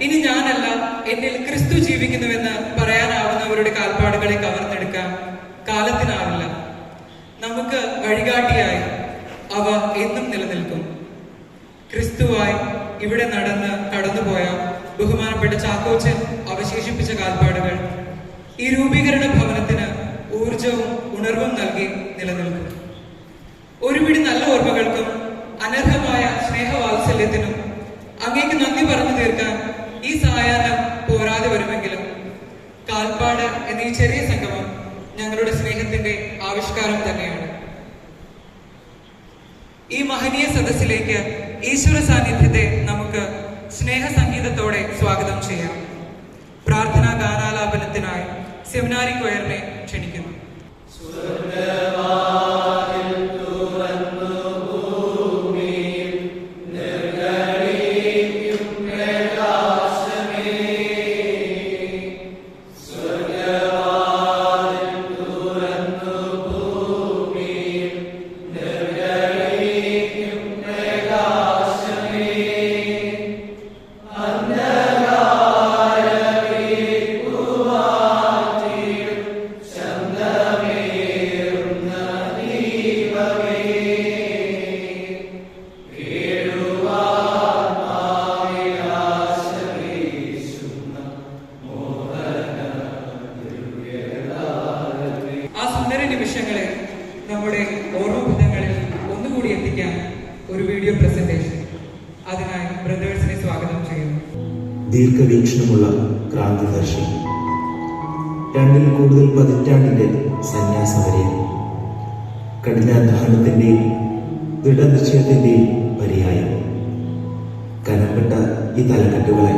ഇനി ഞാനല്ല, എന്നിൽ ക്രിസ്തു ജീവിക്കുന്നുവെന്ന് പറയാനാവുന്നവരുടെ കാൽപ്പാടുകളെ കവർന്നെടുക്കാൻ കാലത്തിനാവില്ല. നമുക്ക് വഴികാട്ടിയായി അവ എന്നും നിലനിൽക്കും. ക്രിസ്തുവായി ഇവിടെ നടന്ന് കടന്നുപോയ ബഹുമാനപ്പെട്ട ചാക്കോച്ചൻ അവശേഷിപ്പിച്ച കാൽപ്പാടുകൾ ഈ രൂപീകരണ ഭവനത്തിന് ഊർജവും ഉണർവും നൽകി നിലനിൽക്കും. ഒരുപിടി നല്ല ഓർമ്മകൾക്കും അനർഹമായ സ്നേഹവാത്സല്യത്തിനും അങ്ങേക്ക് നന്ദി പറഞ്ഞു തീർക്കാൻ ഈ സായാഹ്നം പോരാതെ വരുമെങ്കിലും കാൽപ്പാട് എന്ന ഈ ചെറിയ സംഗമം ഞങ്ങളുടെ സ്നേഹത്തിന്റെ ആവിഷ്കാരം തന്നെയാണ്. ഈ മഹനീയ സദസ്സിലേക്ക് ഈശ്വര സാന്നിധ്യത്തെ നമുക്ക് സ്നേഹ സംഗീതത്തോടെ സ്വാഗതം ചെയ്യാം. പ്രാർത്ഥനാ ഗാനാലാപനത്തിനായി സെമിനാരി കൊയറിനെ ക്ഷണിക്കുന്നു. നിമിഷങ്ങളെ നമ്മുടെ ഓർമ്മബന്ധങ്ങളിൽ ഒന്നുകൂടി എത്തിക്കാൻ ഒരു വീഡിയോ പ്രസന്റേഷൻ. അതിനായി ബ്രദേഴ്സിനെ സ്വാഗതം ചെയ്യുന്നു. ദീർഘവീക്ഷണമുള്ള ക്രാന്തിദർശി, 2ൽ കൂടുതൽ പതിറ്റാണ്ടിന്റെ സന്യാസവരെയും കഠിനാധ്വാനത്തിന്റെയും ദൃഢനിശ്ചയത്തിന്റെയും പര്യായം. കനപ്പെട്ട ഈ തലക്കെട്ടുകളെ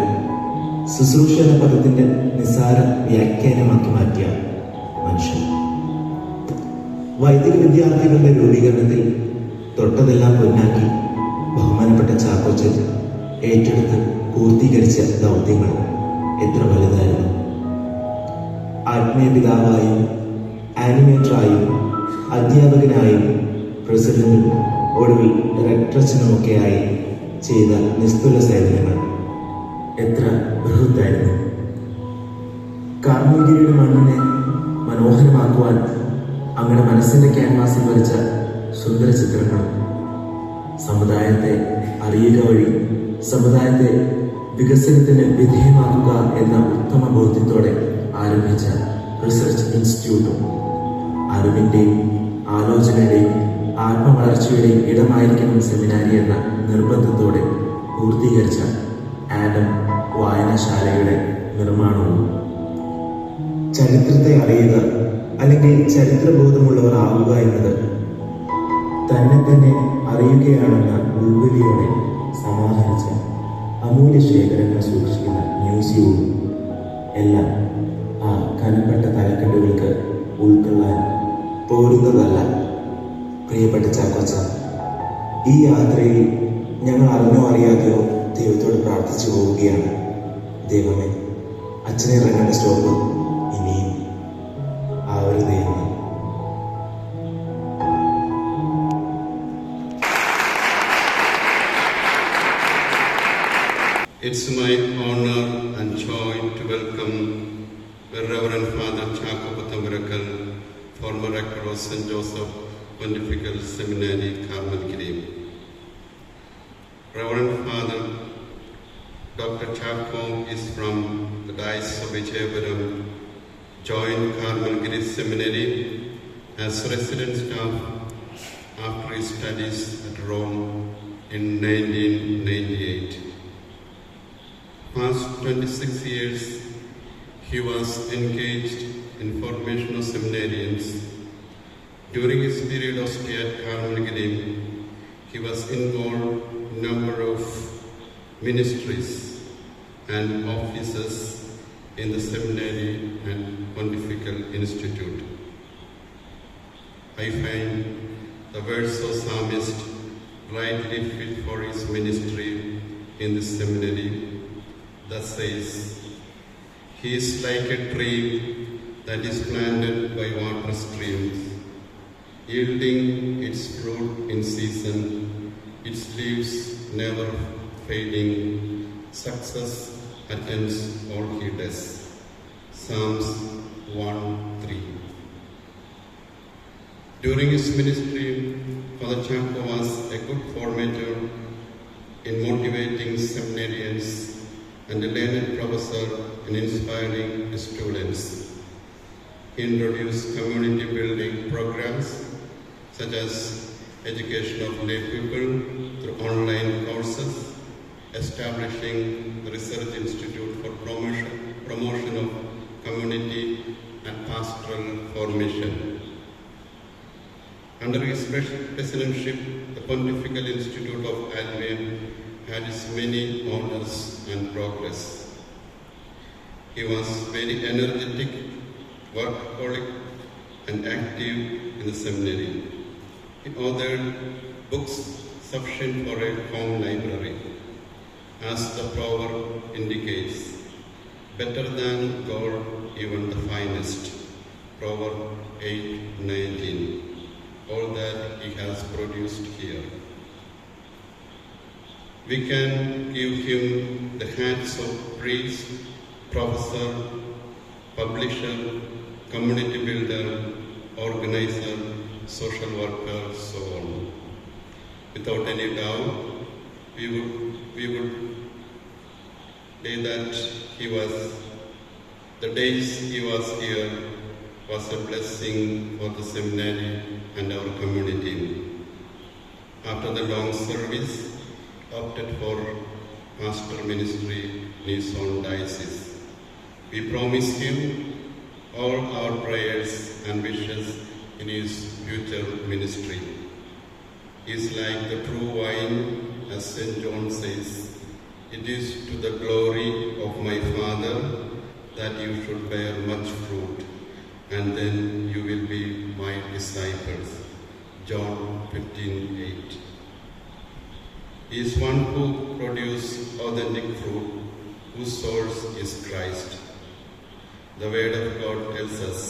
ശുശ്രൂഷ എന്ന പദത്തിന്റെ നിസ്സാര വ്യാഖ്യാനമാക്കി മാറ്റിയ മനുഷ്യൻ. വൈദിക വിദ്യാർത്ഥികളുടെ രൂപീകരണത്തിൽ തൊട്ടതെല്ലാം പൊന്നാക്കി ബഹുമാനപ്പെട്ട ചാക്കോച്ചൻ ഏറ്റെടുത്ത് പൂർത്തീകരിച്ച ദൗത്യങ്ങൾ എത്ര വലുതായിരുന്നു. ആത്മീയ പിതാവായും ആനിമേറ്ററായും അധ്യാപകനായും പ്രസിഡന്റും ഒടുവിൽ റെക്ടറച്ചനുമൊക്കെയായി ചെയ്ത നിസ്തുല സേവനങ്ങൾ എത്ര ബൃഹത്തായിരുന്നു. കാർമേഗിരിയുടെ മണ്ണിനെ മനോഹരമാക്കുവാൻ അങ്ങനെ മനസ്സിന്റെ ക്യാൻവാസിൽ വരച്ച സുന്ദര ചിത്രങ്ങളും സമുദായത്തെ അറിയുക വഴി സമുദായത്തെ വികസനത്തിന് വിധേയമാക്കുക എന്ന ഉത്തമ ബോധ്യത്തോടെ ആരംഭിച്ച റിസർച്ച് ഇൻസ്റ്റിറ്റ്യൂട്ടും അറിവിന്റെയും ആലോചനയുടെയും ആത്മവളർച്ചയുടെയും ഇടമായിരിക്കണം സെമിനാരി എന്ന നിർബന്ധത്തോടെ പൂർത്തീകരിച്ച ആഡം വായനശാലയുടെ നിർമ്മാണവും ചരിത്രത്തെ അറിയുക അല്ലെങ്കിൽ ചരിത്രബോധമുള്ളവർ ആവുക എന്നത് തന്നെ അറിയുകയാണെന്ന ഉൾവിളിയോടെ സമാഹരിച്ച അമൂല്യ ശേഖരങ്ങൾ സൂക്ഷിക്കുന്ന മ്യൂസിയവും എല്ലാം ആ കനപ്പെട്ട തലക്കെട്ടുകൾക്ക് ഉൾക്കൊള്ളാൻ പോരുന്നതല്ല. പ്രിയപ്പെട്ട ചാക്കോച്ച, ഈ യാത്രയിൽ ഞങ്ങൾ അറിഞ്ഞോ അറിയാതെയോ ദൈവത്തോട് പ്രാർത്ഥിച്ചു പോവുകയാണ്. ദൈവമേ, അച്ഛനെ ഇറങ്ങേണ്ട സ്റ്റോപ്പ് ഇനിയും ആവരുതേ എന്ന്. It's my honor and joy to welcome the Reverend Father Chako Pathamarakkal, former rector of St. Joseph Pontifical Seminary, Karmalgiri. Reverend Father Dr. Chako is from the Diocese of Vijayapuram, joined Karmalgiri Seminary as resident staff after his studies at Rome in 1998. Past 26 years, he was engaged in formation of seminarians. During his period of stay at Karmalgiri, he was involved in a number of ministries and offices in the seminary and Pontifical Institute. I find the words of psalmist rightly fit for his ministry in the seminary. Thus says, he is like a tree that is planted by water streams, yielding its fruit in season, its leaves never fading, success attends all he does. Psalms 1:3. During his ministry, Father Chaco was a good formator in motivating seminarians and a learned professor in inspiring his students. He introduced community building programs such as education of lay people through online courses, establishing the Research Institute for promotion of community and pastoral formation. Under his presidency, the Pontifical Institute of Albion had its many honors and progress. He was very energetic, workaholic, and active in the seminary. He authored books sufficient for a home library. As the proverb indicates, better than gold, even the finest. Proverb 8:19. All that he has produced here. We can give him the hats of priest, professor, publisher, community builder, organizer, social worker, so on. Without any doubt, we would say that the days he was here was a blessing for the seminary and our community. After the long service, opted for pastoral ministry in his own diocese. We promise him all our prayers and wishes in his future ministry. He is like the true wine, as St. John says, "It is to the glory of my Father that you should bear much fruit, and then you will be my disciples." John 15:8. He is one who produces authentic fruit, whose source is Christ. The Word of God tells us,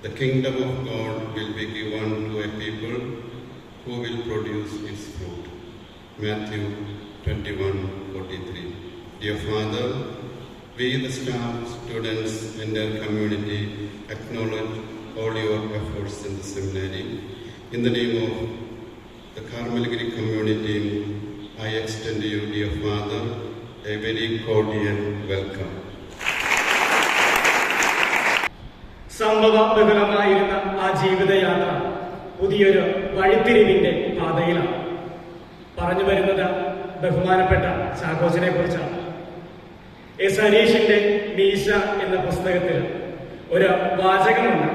the kingdom of God will be given to a people who will produce its fruit. Matthew 21:43. Dear Father, we the staff, students and their community acknowledge all your efforts in the seminary. In the name of the Carmelgiri community, I extend to you, dear Father, a very cordial welcome. സംഭവബഹുലമായിരുന്ന ആ ജീവിതയാത്ര പുതിയൊരു വഴിത്തിരിവിന്റെ പാതയിലാണ്. പറഞ്ഞു വരുന്നത് ബഹുമാനപ്പെട്ട ചാക്കോച്ചനെ കുറിച്ചാണ്. S ഹരീഷിന്റെ മീശ എന്ന പുസ്തകത്തിൽ ഒരു വാചകമുണ്ട്.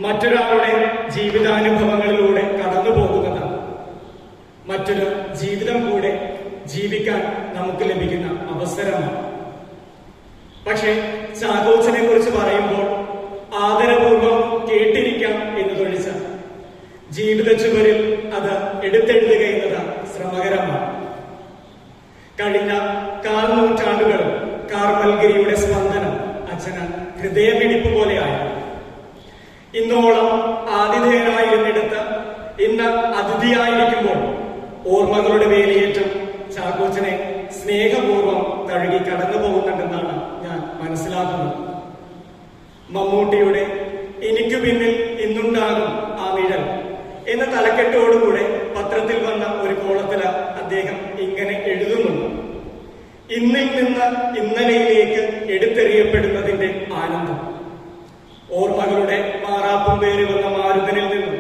മറ്റൊരാളുടെ ജീവിതാനുഭവങ്ങളിലൂടെ കടന്നു പോകുന്നത് മറ്റൊരു ജീവിതം കൂടെ ജീവിക്കാൻ നമുക്ക് ലഭിക്കുന്ന അവസരമാണ്. പക്ഷെ ചാക്കോച്ചനെ കുറിച്ച് പറയുമ്പോൾ ആദരപൂർവം കേട്ടിരിക്കാം എന്നതൊഴിച്ച് ജീവിത ചുവരിൽ അത് എടുത്തെഴുതുക എന്നത് ശ്രമകരമാണ്. കഴിഞ്ഞ 4 നൂറ്റാണ്ടുകൾ കാർമൽഗിരിയുടെ സ്പന്ദനം അച്ഛന് ഹൃദയമിടിപ്പ് പോലെയായിരുന്നു. ഇന്നോളം ആതിഥേയനായിരുന്നിടത്ത് ഇന്ന് അതിഥിയായിരിക്കുമ്പോൾ ഓർമ്മകളുടെ വേലിയേറ്റം ചാക്കോച്ചനെ സ്നേഹപൂർവ്വം തഴുകി കടന്നു പോകുന്നുണ്ടെന്നാണ് ഞാൻ മനസ്സിലാക്കുന്നത്. മമ്മൂട്ടിയുടെ "എനിക്കു പിന്നിൽ ഇന്നുണ്ടാകും ആ നിഴൽ" എന്ന തലക്കെട്ടോടുകൂടെ പത്രത്തിൽ വന്ന ഒരു കോളത്തില് അദ്ദേഹം ഇങ്ങനെ എഴുതുന്നുണ്ട്: ഇന്നിൽ നിന്ന് ഇന്നലെയിലേക്ക് എടുത്തെറിയപ്പെടുന്നതിന്റെ ആനന്ദം. ഓർമ്മകളുടെ മാറാപ്പും പേര് വന്ന മാരുതനിൽ നിന്നും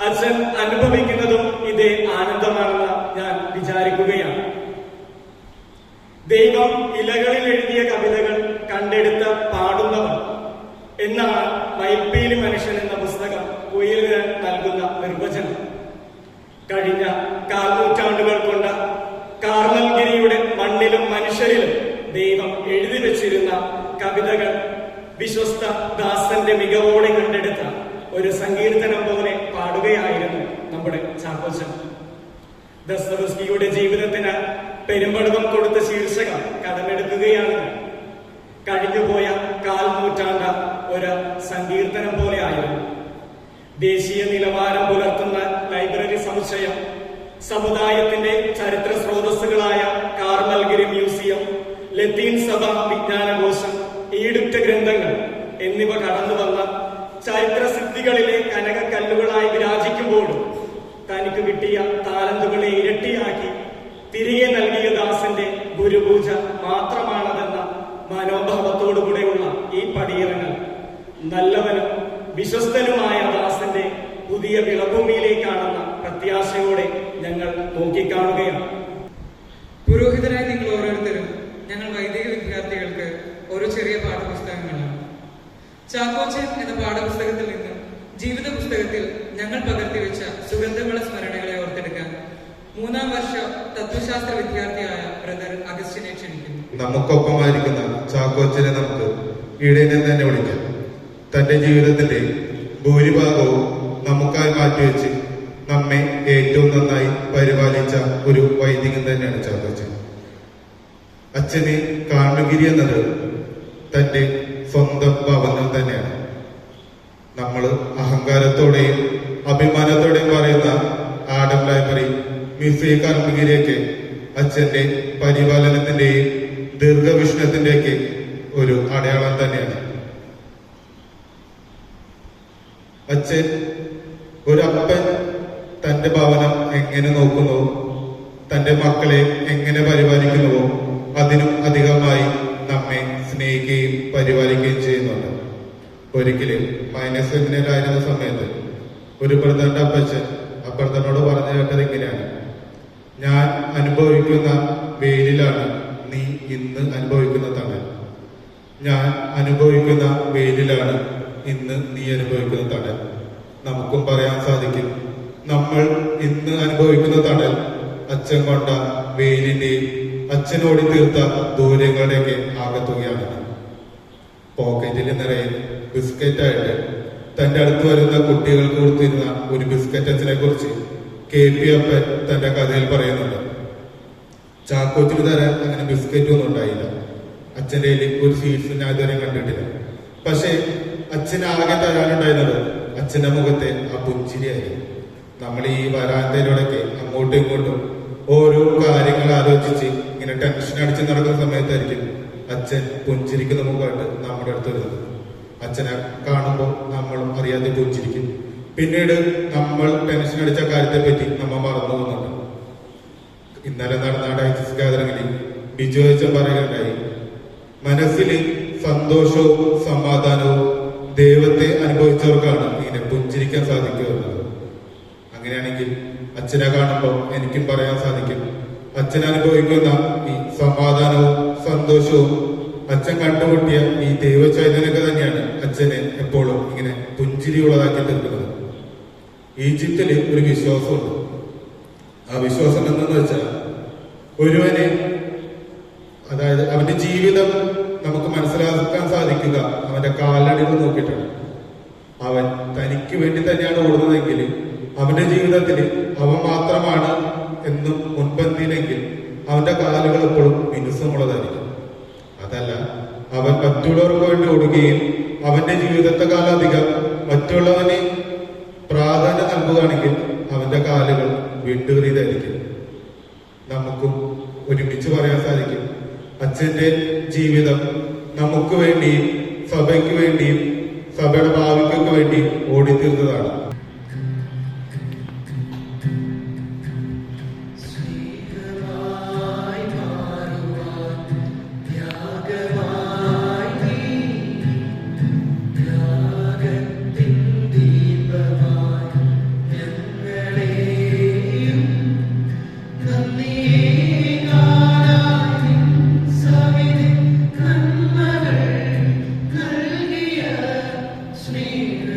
അച്ഛൻ അനുഭവിക്കുന്നതും ഇതേ ആനന്ദമാണെന്ന് ഞാൻ വിചാരിക്കുകയാണ്. ദൈവം ഇലകളിൽ എഴുതിയ കവിതകൾ കണ്ടെടുത്ത് പാടുന്നവർ എന്നാണ് മയിൽപ്പീലി മനുഷ്യൻ എന്ന പുസ്തകം കുയിലിന് നൽകുന്ന നിർവചനം. കഴിഞ്ഞ 4 നൂറ്റാണ്ടുകൾ കൊണ്ട് കാർമൽഗിരിയുടെ മണ്ണിലും മനുഷ്യരിലും ദൈവം എഴുതി വെച്ചിരുന്ന കവിതകൾ വിശ്വസ്ത ദാസന്റെ മികവോടെ കണ്ടെടുത്ത ഒരു സങ്കീർത്തനം പോലെ പാടുകയായിരുന്നു നമ്മുടെ ചാക്കോച്ചൻ. ദസ്തവസ്കിയുടെ ജീവിതത്തിന് പെരുമ്പടവം കൊടുത്ത ശീർഷകം കടമെടുക്കുകയാണ്. കഴിഞ്ഞുപോയ 4 നൂറ്റാണ്ട് ഒരു സങ്കീർത്തനം പോലെ ആയിരുന്നു. ദേശീയ നിലവാരം പുലർത്തുന്ന ലൈബ്രറി സമുച്ചയം, സമുദായത്തിന്റെ ചരിത്ര സ്രോതസ്സുകളായ കാർമൽഗിരി മ്യൂസിയം, ലത്തീൻ സഭ വിജ്ഞാനകോശം, ഈടുറ്റ ഗ്രന്ഥങ്ങൾ എന്നിവ കടന്നു വന്ന ചരിത്രസിദ്ധികളിലെ കനകക്കല്ലുകളായി വിരാജിക്കുമ്പോഴും തനിക്ക് കിട്ടിയ താലന്തുകളെ ഇരട്ടിയാക്കി തിരികെ നൽകിയ ദാസന്റെ ഗുരുപൂജ മാത്രമാണതെന്ന മനോഭാവത്തോടുകൂടെയുള്ള ഈ പടിയിറങ്ങൽ നല്ലവനും വിശ്വസ്തനുമായ ദാസന്റെ പുതിയ വിളഭൂമിയിലേക്കാണെന്ന പ്രത്യാശയോടെ ഞങ്ങൾ നോക്കിക്കാണുകയാണ്. പുരോഹിതരായ നിങ്ങൾ ഓരോരുത്തരും ഞങ്ങൾ വൈദിക വിദ്യാർത്ഥികൾക്ക് ഒരു ചെറിയ പാഠപുസ്തകങ്ങളാണ്. ചാക്കോച്ചൻ എന്ന പാഠപുസ്തകത്തിൽ നിന്ന് ജീവിത പുസ്തകത്തിൽ ഞങ്ങൾ പകർത്തിവെച്ച സുഗന്ധമുള്ള സ്മരണകളെ ഓർത്തെടുക്കാൻ 3-ാം വർഷ തത്വശാസ്ത്ര വിദ്യാർത്ഥിയായ ബ്രദർ അഗസ്റ്റിനെ ക്ഷണിക്കുന്നു. നമുക്കൊപ്പമായിരിക്കുന്ന ചാക്കോച്ചനെ നമുക്ക് ഇടയനെ തന്നെ വിളിക്കാം. തന്റെ ജീവിതത്തിന്റെ ഭൂരിഭാഗവും നമുക്കായി മാറ്റിവെച്ച് നമ്മെ ഏറ്റവും നന്നായി പരിപാലിച്ച ഒരു വൈദികൻ തന്നെയാണ് ചാക്കോച്ചൻ. അച്ഛന് കാർമഗിരി എന്നത് തന്റെ സ്വന്തം ഭവനം തന്നെയാണ്. നമ്മൾ അഹങ്കാരത്തോടെയും അഭിമാനത്തോടെയും പറയുന്ന ആഡം ലൈബ്രറി, മ്യൂസിയം, കാർമഗിരിയൊക്കെ അച്ഛന്റെ പരിപാലനത്തിന്റെയും ദീർഘവീക്ഷണത്തിന്റെയൊക്കെ ഒരു അടയാളം തന്നെയാണ്. അച്ഛൻ ഒരപ്പൻ തന്റെ ഭവനം എങ്ങനെ നോക്കുന്നുവോ, തന്റെ മക്കളെ എങ്ങനെ പരിപാലിക്കുന്നുവോ അതിനും അധികമായി നമ്മെ സ്നേഹിക്കുകയും പരിപാലിക്കുകയും ചെയ്യുന്നുണ്ട്. ഒരിക്കലും മൈനസ് സെമിനാറായിരുന്ന സമയത്ത് ഒരു ബ്രദറിന്റെ അപ്പച്ചനോട് പറഞ്ഞു കേട്ടത് ഇങ്ങനെയാണ്: ഞാൻ അനുഭവിക്കുന്ന വെയിലിലാണ് നീ ഇന്ന് അനുഭവിക്കുന്ന തണൽ. ഞാൻ അനുഭവിക്കുന്ന വെയിലിലാണ് ഇന്ന് നീ അനുഭവിക്കുന്ന തണൽ. നമുക്കും പറയാൻ സാധിക്കും, നമ്മൾ ഇന്ന് അനുഭവിക്കുന്ന തണൽ അച്ഛൻ കൊണ്ട വെയിലിന്റെയും അച്ഛനോടി തീർത്ത ദൂരങ്ങളുടെയൊക്കെ ആകത്തുകയാണ്. പോക്കറ്റിൽ നിറയെ ബിസ്ക്കറ്റായിട്ട് തന്റെ അടുത്ത് വരുന്ന കുട്ടികൾക്ക് കൊടുത്തിരുന്ന ഒരു ബിസ്ക്കറ്റ് അച്ഛനെ കുറിച്ച് KP അപ്പൻ തന്റെ കഥയിൽ പറയുന്നുണ്ട്. ചാക്കോച്ചിന് തരാൻ അങ്ങനെ ബിസ്ക്കറ്റ് ഒന്നും ഉണ്ടായില്ല. അച്ഛൻ്റെ കയ്യിൽ ഒരു സ്വീറ്റ്സ് ഞാൻ ഇതുവരെ കണ്ടിട്ടില്ല. പക്ഷെ അച്ഛന് ആകെ തരാനുണ്ടായിരുന്നത് അച്ഛന്റെ മുഖത്തെ ആ പുഞ്ചിരിയായി. നമ്മൾ ഈ വരാന്തയിലൂടെയൊക്കെ അങ്ങോട്ടും ഇങ്ങോട്ടും ഓരോ കാര്യങ്ങൾ ആലോചിച്ച് ഇങ്ങനെ ടെൻഷൻ അടിച്ച് നടക്കുന്ന സമയത്തായിരിക്കും അച്ഛൻ പുഞ്ചിരിക്കുന്ന മുഖമായിട്ട് നമ്മുടെ അടുത്ത് വരുന്നത്. അച്ഛനെ കാണുമ്പോൾ നമ്മളും അറിയാതെ പുഞ്ചിരിക്കും. പിന്നീട് നമ്മൾ ടെൻഷൻ അടിച്ച കാര്യത്തെ പറ്റി നമ്മൾ മറന്നു പോകുന്നുണ്ട്. ഇന്നലെ നടന്ന ഡയസിസ് ഗാദറിംഗിൽ ബിജു അച്ഛൻ പറയുകയുണ്ടായി, മനസ്സിൽ സന്തോഷവും സമാധാനവും ദൈവത്തെ അനുഭവിച്ചവർക്കാണ് ഇങ്ങനെ പുഞ്ചിരിക്കാൻ സാധിക്കുക. അങ്ങനെയാണെങ്കിൽ അച്ഛനെ കാണുമ്പോൾ എനിക്കും പറയാൻ സാധിക്കും, അച്ഛൻ അനുഭവിക്കുന്ന ഈ സമാധാനവും സന്തോഷവും അച്ഛൻ കണ്ടുമുട്ടിയ ഈ ദൈവചൈതന്യമൊക്കെ തന്നെയാണ് അച്ഛനെ എപ്പോഴും ഇങ്ങനെ പുഞ്ചിരിയുള്ളതാക്കി തീർക്കുന്നത്. ഈജിപ്തിൽ ഒരു വിശ്വാസമുണ്ട്. ആ വിശ്വാസം എന്തെന്ന് വെച്ചാൽ, ഒരുവനെ, അതായത് അവന്റെ ജീവിതം നമുക്ക് മനസ്സിലാക്കാൻ സാധിക്കുക അവന്റെ കാലടികൾ നോക്കിയിട്ടാണ്. അവൻ തനിക്ക് വേണ്ടി തന്നെയാണ് ഓടുന്നതെങ്കിൽ അവന്റെ ജീവിതത്തിൽ അവൻ മാത്രമാണ് എന്നും മുൻപന്തിയിലെങ്കിൽ അവന്റെ കാലുകൾ എപ്പോഴും മിനുസമുള്ളതായിരിക്കും. അതല്ല, അവൻ മറ്റുള്ളവർക്ക് വേണ്ടി ഓടുകയും അവന്റെ ജീവിതത്തെക്കാളധികം മറ്റുള്ളവന് പ്രാധാന്യം നൽകുകയാണെങ്കിൽ അവന്റെ കാലുകൾ വിട്ടുകീറിയതായിരിക്കും. നമുക്കും ഒരുമിച്ച് പറയാൻ സാധിക്കും, അച്ഛന്റെ ജീവിതം നമുക്ക് വേണ്ടിയും സഭയ്ക്ക് വേണ്ടിയും സഭയുടെ ഭാവിക്കൊക്കെ വേണ്ടി ഓടിത്തീർന്നതാണ്.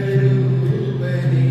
സ്നേഹരൂപനേ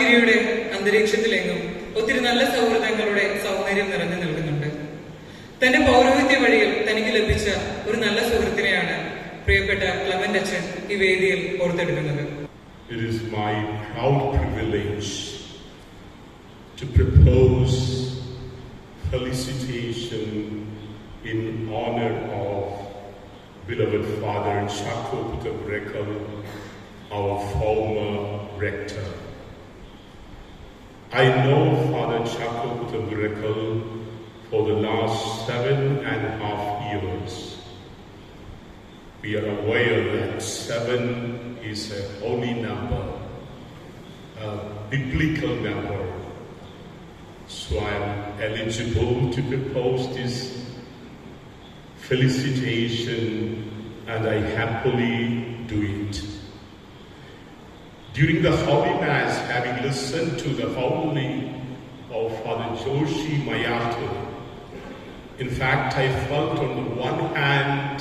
കാർമെൽഗിരിയുടെ അന്തരീക്ഷത്തിലെങ്ങും ഒത്തിരി നല്ല സൗഹൃദങ്ങളുടെ സൗന്ദര്യം നിറഞ്ഞു നിൽക്കുന്നുണ്ട്. തന്റെ പൗരോഹിത്യ വഴിയിൽ തനിക്ക് ലഭിച്ച ഒരു നല്ല സുഹൃത്തിനെയാണ് പ്രിയപ്പെട്ട ക്ലെമന്റ് അച്ഛൻ ഈ വേദിയിൽ ഓർത്തെടുക്കുന്നത്. It is my proud privilege to propose felicitation in honor of beloved Father Chako Putabrekal, our former rector. I know Father Chako Putabrekal for the last 7.5 years. We are aware that 7 is a holy number, a biblical number. So I am eligible to propose this felicitation, and I happily do it. During the Holy Mass, having listened to the homily of Father Joshi Mayato, in fact, I felt on the one hand,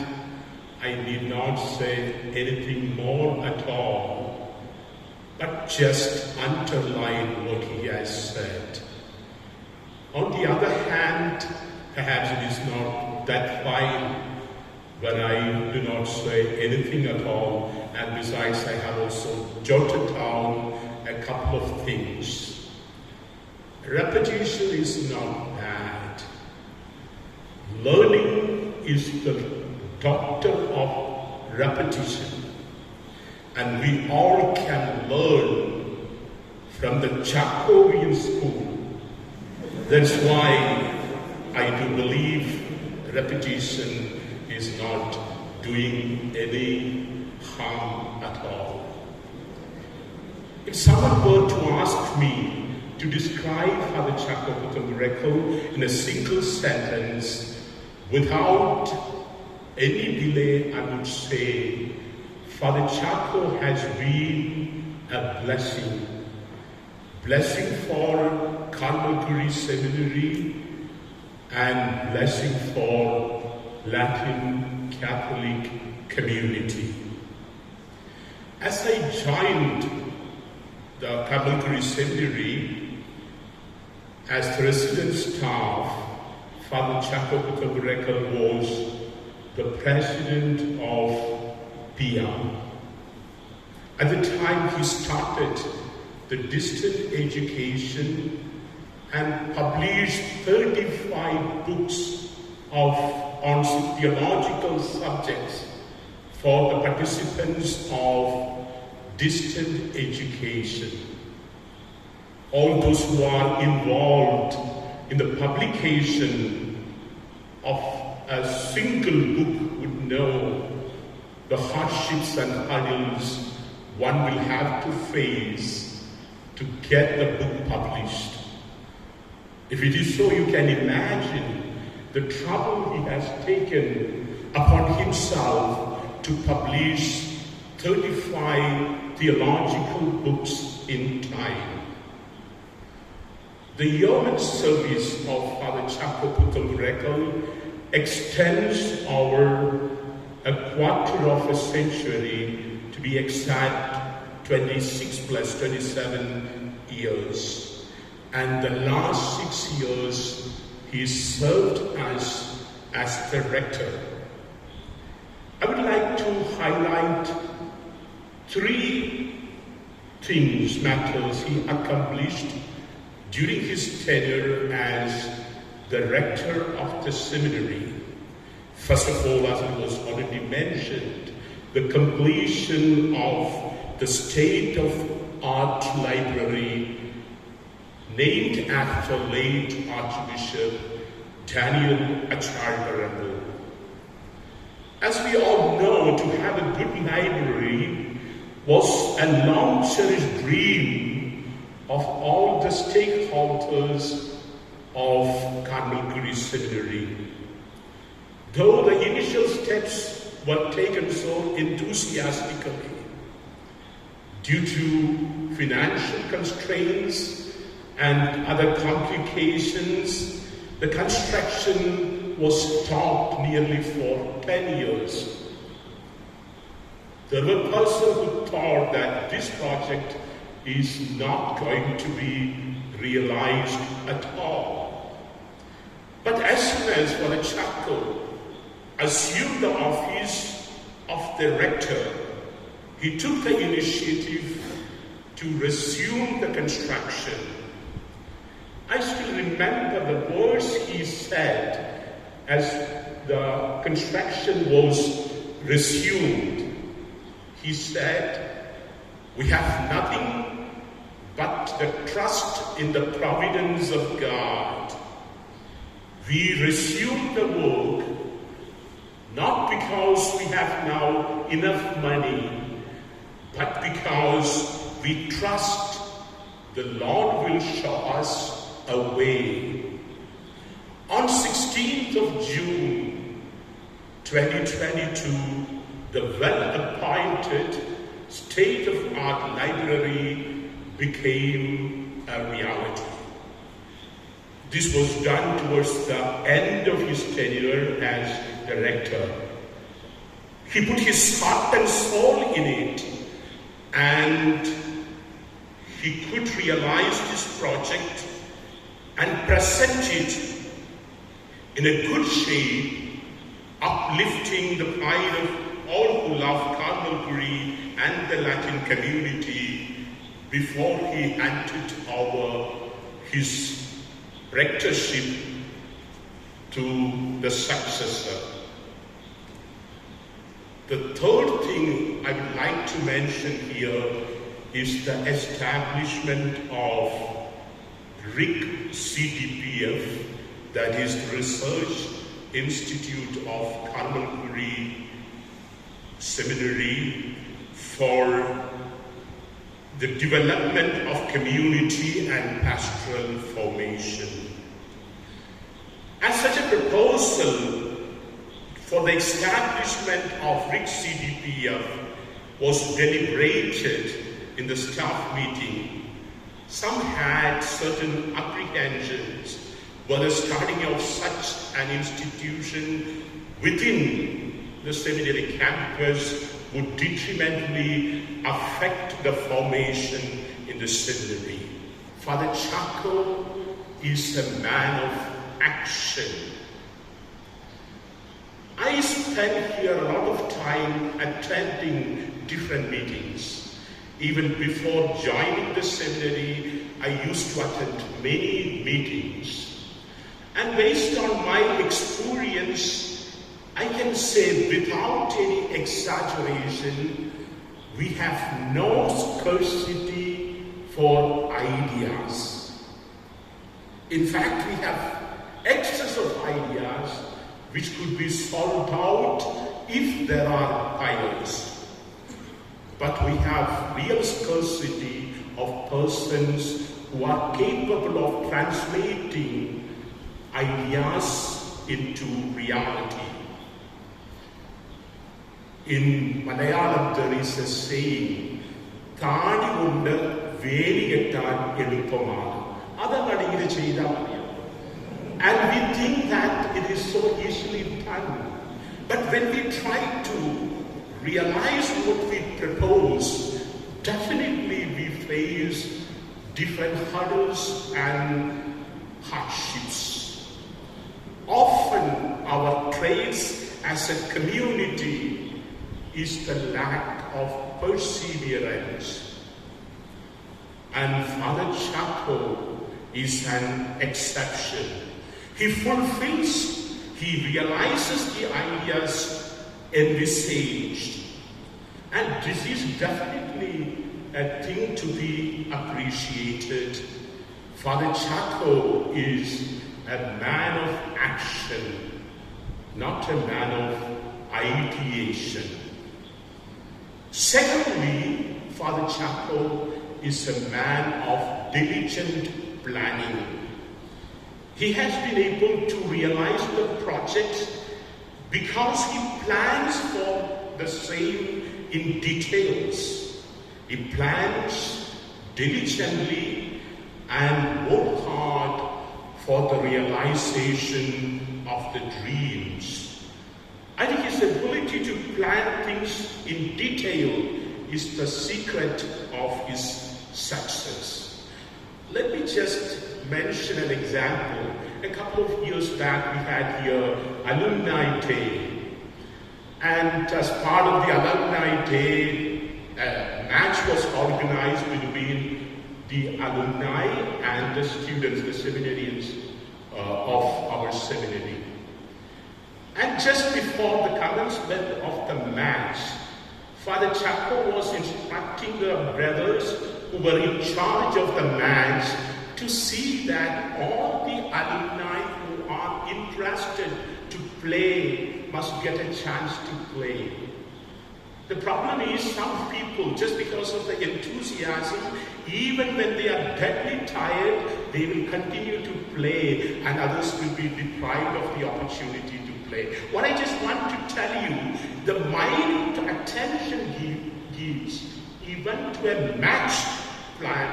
I need not say anything more at all, but just underline what he has said. On the other hand, perhaps it is not that fine when I do not say anything at all, and besides I have also jotted down a couple of things. Repetition is not bad. Learning is the doctor of repetition, and we all can learn from the Chakovian school. That's why I do believe repetition is not doing any harm at all. If someone were to ask me to describe Father Chako Putabrekal in a single sentence, without any delay, I would say Father Chako has been a blessing. Blessing for Carmelgiri Seminary and blessing for Latin Catholic community. As I joined the Carmelgiri Seminary as the resident staff, Father Chako Putabrekal was the president of PIA. At the time he started the distant education and published 35 books on theological subjects for the participants of distant education. All those who are involved in the publication of a single book would know the hardships and hurdles one will have to face to get the book published. If it is so, you can imagine the trouble he has taken upon himself to publish 35 theological books in time. The yeoman service of Father Chako Putabrekal extends over a quarter of a century, to be exact 26 plus 27 years. And the last 6 years he served us as the rector. I would like to highlight 3 things, matters he accomplished during his tenure as the rector of the seminary. First of all, as it was already mentioned, the completion of the state-of-art library named after late Archbishop Daniel Acharyaparambu. As we all know, to have a good library was a long-cherished dream of all the stakeholders of Carmelgiri Seminary. Though the initial steps were taken so enthusiastically, due to financial constraints and other complications, the construction was stopped nearly for 10 years. There were persons who thought that this project is not going to be realized at all. But as soon as Father Chaco assumed the office of the rector, he took the initiative to resume the construction. I still remember the words he said as the construction was resumed. He said, "We have nothing but the trust in the providence of God. We resume the work not because we have now enough money, but because we trust the Lord will show us a way." On 16th of June 2022, the well-appointed state-of-art library became a reality. This was done towards the end of his tenure as the rector. He put his heart and soul in it, and he could realize this project and present it in a good shape, uplifting the pride of all who love Cardinal Curie and the Latin community before he handed over his rectorship to the successor. The third thing I would like to mention here is the establishment of RIC CDPF, that is the Research Institute of Cardinal Curie Seminary, for the development of community and pastoral formation. As such a proposal for the establishment of RIC CDPF was deliberated in the staff meeting, some had certain apprehensions whether starting of such an institution within the seminary campus would detrimentally affect the formation in the seminary. Father Chaco is a man of action. I spent here a lot of time attending different meetings. Even before joining the seminary, I used to attend many meetings. And based on my experience, I can say without any exaggeration, we have no scarcity for ideas. In fact, we have excess of ideas which could be solved out if there are hires. But we have real scarcity of persons who are capable of translating ideas into reality. In Malayalam there is a saying, "Thadi kondu veli kettan eluppamanu." Adana ingane cheydal madiyam. And we think that it is so easily done. But when we try to realize what we propose, definitely we face different hurdles and hardships. Often our traits as a community is the lack of perseverance. And Father Chaco is an exception. He fulfills, he realizes the ideas envisaged. And this is definitely a thing to be appreciated. Father Chaco is a man of action, not a man of ideation. Secondly, Father Chaco is a man of diligent planning. He has been able to realize the project because he plans for the same in details. He plans diligently and works hard for the realization of the dreams. I think his ability to plan things in detail is the secret of his success. Let me just mention an example. A couple of years back, we had here Alumni Day. And as part of the Alumni Day, a match was organized between the alumni and the students, the seminarians of our seminary. And just before the commencement of the match, Father Chaco was instructing the brothers who were in charge of the match to see that all the alumni who are interested to play must get a chance to play. The problem is some people, just because of the enthusiasm, even when they are deadly tired, they will continue to play and others will be deprived of the opportunity to play. What I just want to tell you, the minute attention he gives, even to a match plan,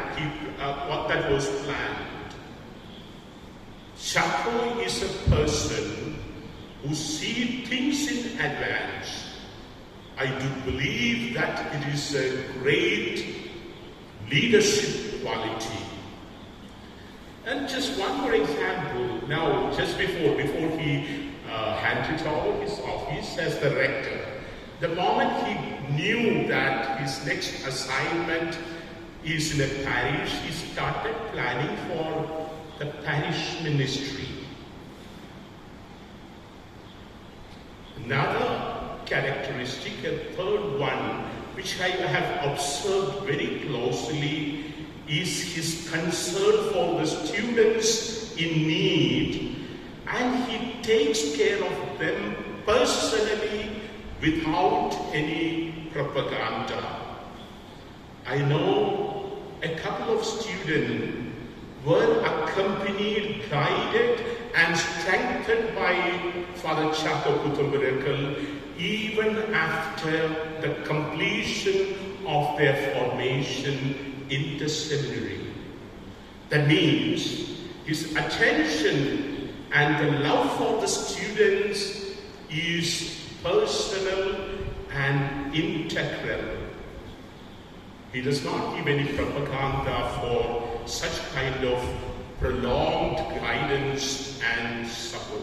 what that was planned. Chaco is a person who sees things in advance. I do believe that it is a great leadership quality. And just one more example. Now, just before he handed over his office as the rector, the moment he knew that his next assignment is in a parish, he started planning for the parish ministry. Another characteristic, a third one, which I have observed very closely, is his concern for the students in need, and he takes care of them personally without any propaganda. I know a couple of students were accompanied, guided, and strengthened by Father Chaco Kutumbarakal even after the completion of their formation in the seminary. That means his attention and the love for the students is personal and integral. He does not give any propaganda for such kind of prolonged guidance and support.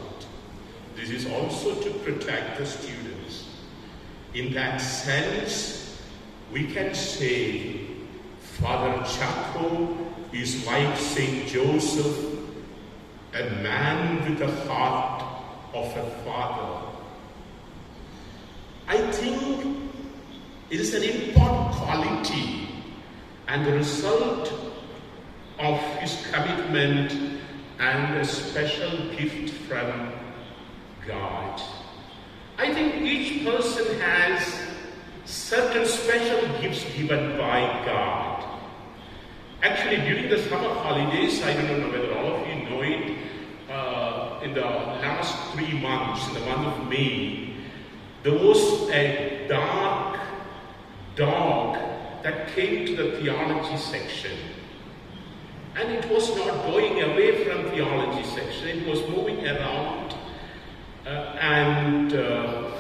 This is also to protect the students. In that sense, we can say Father Chaco is like Saint Joseph, a man with the heart of a father. I think it is an important quality and the result of his commitment and a special gift from God. I think each person has certain special gifts given by God. Actually, during the summer holidays, I don't know whether all of you know it, in the last 3 months, in the month of May, there was a dark dog that came to the theology section. And it was not going away from theology section, it was moving around. And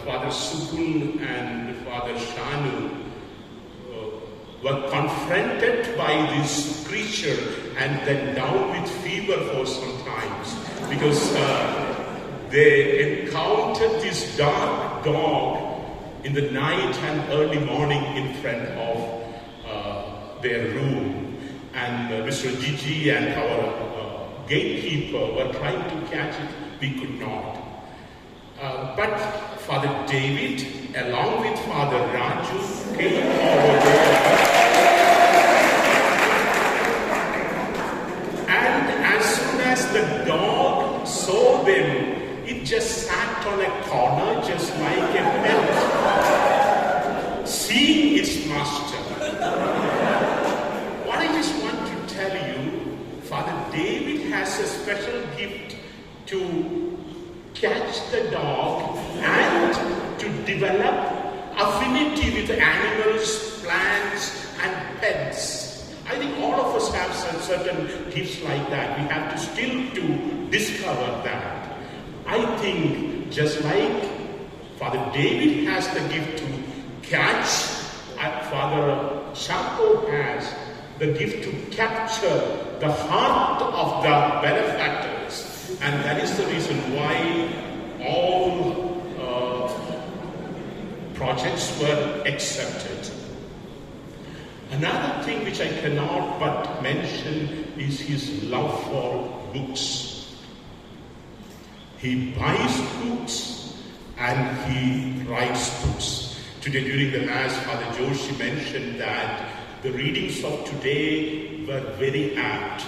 Father Sukun and Father Shanu were confronted by this creature and then down with fever for some times because they encountered this dark dog in the night and early morning in front of their room. And Mr. Gigi and our gatekeeper were trying to catch it, we could not. But Father David, along with Father Raju, came over there. And as soon as the dog saw them, it just sat on a corner just like a pet, seeing its master. What I just want to tell you, Father David has a special gift to catch the dog and to develop affinity with animals, plants, and pets. I think all of us have some certain gifts like that. We have to still to discover that. I think just like Father David has the gift to catch, Father Chaco has the gift to capture the heart of the benefactors. And that is the reason why all projects were accepted. Another thing which I cannot but mention is his love for books. He buys books and he writes books. Today during the Mass, Father Joshi mentioned that the readings of today were very apt.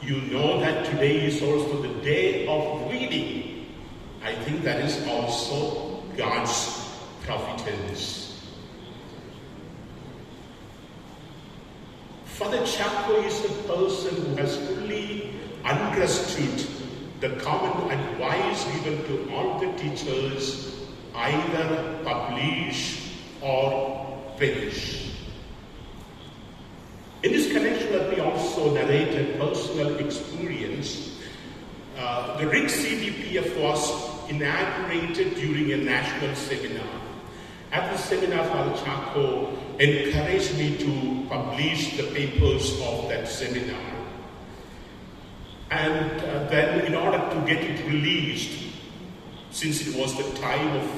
You know that today is also the day of reading. I think that is also God's providence. Father Chaco is a person who has fully understood the common advice given to all the teachers, either publish or perish. In this connection, let me also narrate a personal experience. The RIC CDPF was inaugurated during a national seminar. At the seminar, Father Chaco encouraged me to publish the papers of that seminar. And then in order to get it released, since it was the time of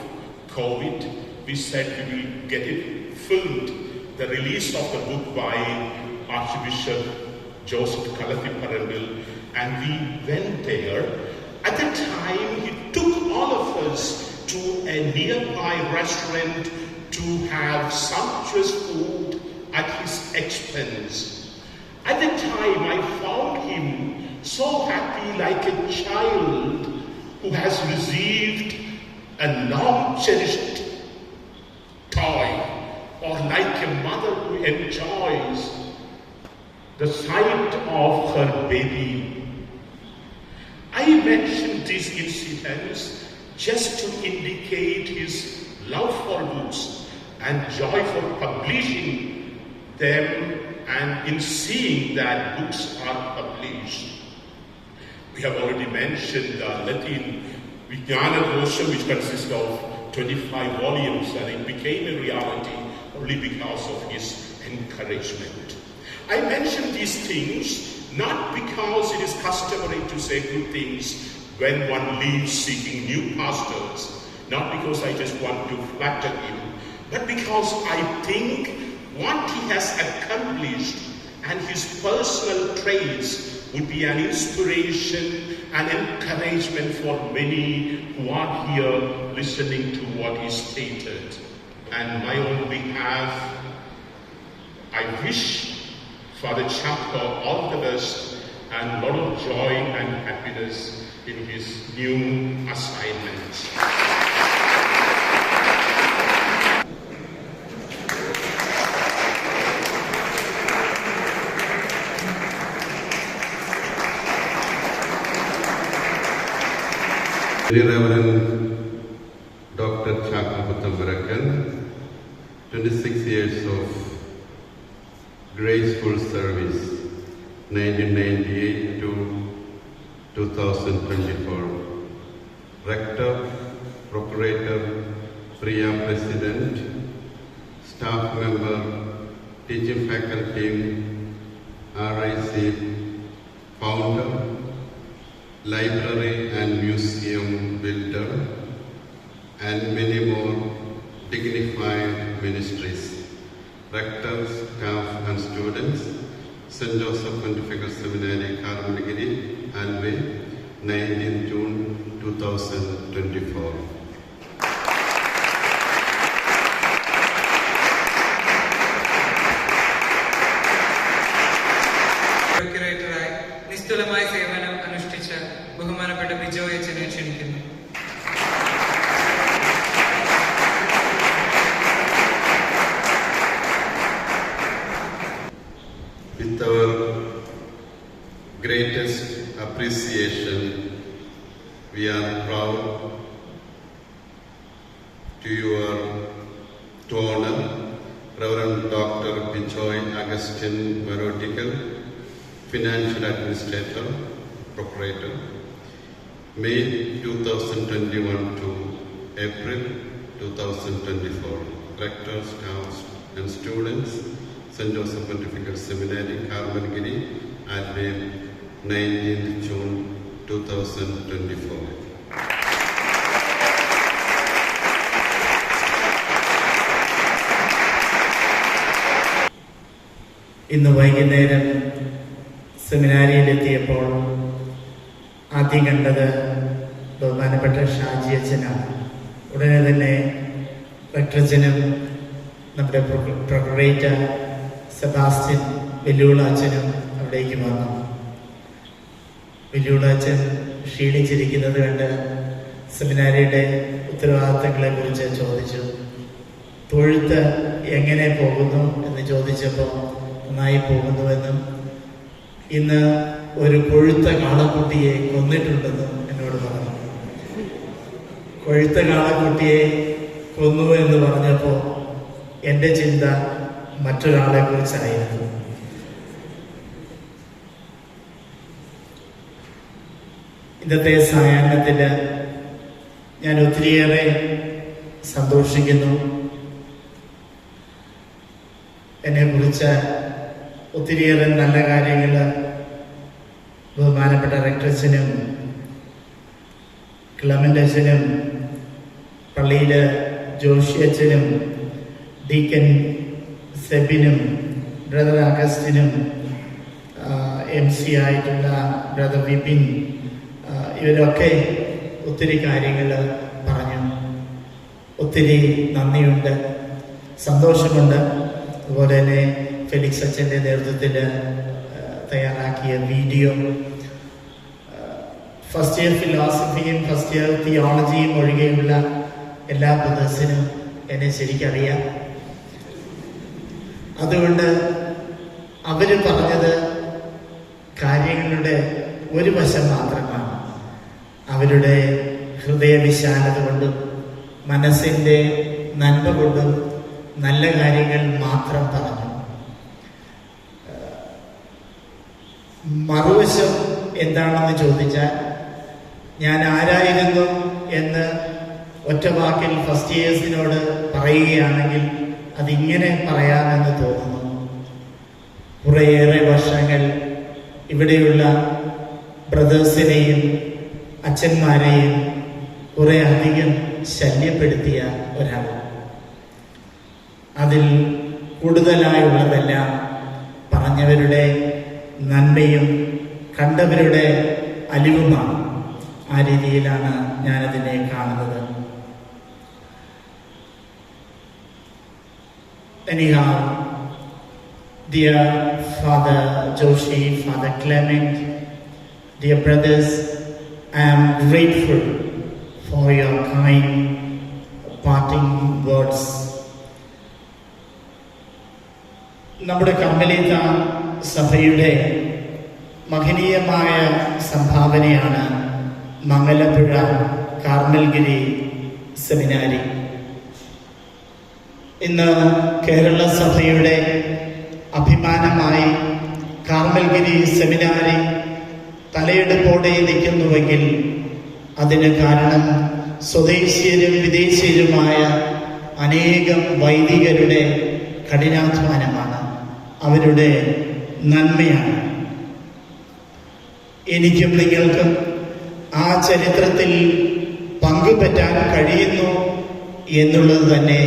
COVID, we said we will get it filmed, the release of the book by Archbishop Joseph Kalathi-Parambil, and we went there. At the time, he took all of us to a nearby restaurant to have sumptuous food at his expense. At the time, I found him so happy, like a child who has received a long-cherished toy, or like a mother who enjoys the sight of her baby. I mentioned these incidents just to indicate his love for books and joy for publishing them, and in seeing that books are published. We have already mentioned the Latin Vijnana Kosha, which consists of 25 volumes, and it became a reality only because of his encouragement. I mention these things not because it is customary to say good things when one leaves seeking new pastors, not because I just want to flatter him, but because I think what he has accomplished and his personal traits would be an inspiration and encouragement for many who are here listening to what he stated. And my own behalf, I wish Father Chaco all the best and a lot of joy and happiness in his new assignment. Very Reverend Dr. Chaco Puttambarakan, 26 years of graceful service, 1998 to 2024. Rector, Procurator, Priya President, staff member, teaching faculty, RIC, founder, library and museum builder, and many more dignified ministries. Rectors, staff and students, St. Joseph Pontifical Seminary, Karamagiri, Anway, 19 June 2024. പ്രൊക്യുറേറ്ററായി നിസ്തുലമായ സേവനം അനുഷ്ഠിച്ച ബഹുമാനപ്പെട്ട ബിജോയ് അച്ഛനെ ക്ഷണിക്കുന്നു. With our greatest appreciation, we are proud to honor Reverend Dr. Bijoy Augustine Verotical, Financial Administrator, Procurator, May 2021 to April 2024. Rector, staff and students, St. Joseph Pontifical Seminary, Karmalgiri, at name 19th June 2024. ഇന്ന് വൈകുന്നേരം സെമിനാരിയിലെത്തിയപ്പോൾ ആദ്യം കണ്ടത് ബഹുമാനപ്പെട്ട ഷാജി അച്ഛനാണ്. ഉടനെ തന്നെ റെക്ടറച്ഛനും നമ്മുടെ പ്രൊക്ടറേറ്റർ Sebastian വെല്ലുവിള അച്ഛനും അവിടേക്ക് വന്നു. വെല്ലുവിള അച്ഛൻ ക്ഷീണിച്ചിരിക്കുന്നത് കണ്ട് സെമിനാരിയുടെ ഉത്തരവാദിത്തങ്ങളെ കുറിച്ച് ചോദിച്ചു. തൊഴുത്ത് എങ്ങനെ പോകുന്നു എന്ന് ചോദിച്ചപ്പോൾ നന്നായി പോകുന്നുവെന്നും ഇന്ന് ഒരു കൊഴുത്ത കാളക്കുട്ടിയെ കൊന്നിട്ടുണ്ടെന്നും എന്നോട് പറഞ്ഞു. കൊഴുത്ത കാളക്കുട്ടിയെ കൊന്നു എന്ന് പറഞ്ഞപ്പോൾ എൻ്റെ ചിന്ത മറ്റൊരാളെ കുറിച്ചായിരുന്നു. ഇന്നത്തെ സായാഹ്നത്തിൽ ഞാൻ ഒത്തിരിയേറെ സന്തോഷിക്കുന്നു. എന്നെക്കുറിച്ച് ഒത്തിരിയേറെ നല്ല കാര്യങ്ങൾ ബഹുമാനപ്പെട്ട റെക്ടറച്ഛനും ക്ലമന്റ് അച്ഛനും പള്ളിയിൽ ജോഷി അച്ഛനും ഡീക്കൻ സെബിനും ബ്രദർ അഗസ്റ്റിനും MC ആയിട്ടുള്ള ബ്രദർ വിപിൻ ഇവരൊക്കെ ഒത്തിരി കാര്യങ്ങൾ പറഞ്ഞു. ഒത്തിരി നന്ദിയുണ്ട്, സന്തോഷമുണ്ട്. അതുപോലെ തന്നെ ഫെലിക്സ് അച്ഛൻ്റെ നേതൃത്വത്തിൽ തയ്യാറാക്കിയ വീഡിയോ, ഫസ്റ്റ് ഇയർ ഫിലോസഫിയും ഫസ്റ്റ് ഇയർ തിയോളജിയും ഒഴികെയുള്ള എല്ലാ ബ്രദേഴ്സിനും എന്നെ ശരിക്കറിയാം. അതുകൊണ്ട് അവർ പറഞ്ഞത് കാര്യങ്ങളുടെ ഒരു വശം മാത്രമാണ്. അവരുടെ ഹൃദയവിശാലത കൊണ്ടും മനസ്സിൻ്റെ നന്മ കൊണ്ടും നല്ല കാര്യങ്ങൾ മാത്രം പറഞ്ഞു. മറുവശം എന്താണെന്ന് ചോദിച്ചാൽ, ഞാൻ ആരായിരുന്നു എന്ന് ഒറ്റ വാക്കിൽ ഫസ്റ്റ് ഇയേഴ്സിനോട് പറയുകയാണെങ്കിൽ അതിങ്ങനെ പറയാമെന്ന് തോന്നുന്നു. കുറേയേറെ വർഷങ്ങൾ ഇവിടെയുള്ള ബ്രദേഴ്സിനെയും അച്ഛന്മാരെയും കുറെ അധികം ശല്യപ്പെടുത്തിയ ഒരാൾ. അതിൽ കൂടുതലായുള്ളതെല്ലാം പറഞ്ഞവരുടെ നന്മയും കണ്ടവരുടെ അലിവുമാണ്. ആ രീതിയിലാണ് ഞാനതിനെ കാണുന്നത്. Anyhow, dear Father Joshi, Father Clement, dear brothers, I am grateful for your kind parting words. നമ്മുടെ കർമ്മലീത സഭയുടെ മഹനീയമായ സംഭാവനയാണ് മംഗലപ്പുഴ കാർമൽഗിരി സെമിനാരി. ഇന്ന് കേരള സഭയുടെ അഭിമാനമായി കാർമൽഗിരി സെമിനാരി തലയെടുപ്പോടെ നിൽക്കുന്നുവെങ്കിൽ അതിന് കാരണം സ്വദേശീയരും വിദേശീയരുമായ അനേകം വൈദികരുടെ കഠിനാധ്വാനമാണ്, അവരുടെ നന്മയാണ്. എനിക്കും നിങ്ങൾക്കും ആ ചരിത്രത്തിൽ പങ്കുപറ്റാൻ കഴിയുന്നു എന്നുള്ളത് തന്നെ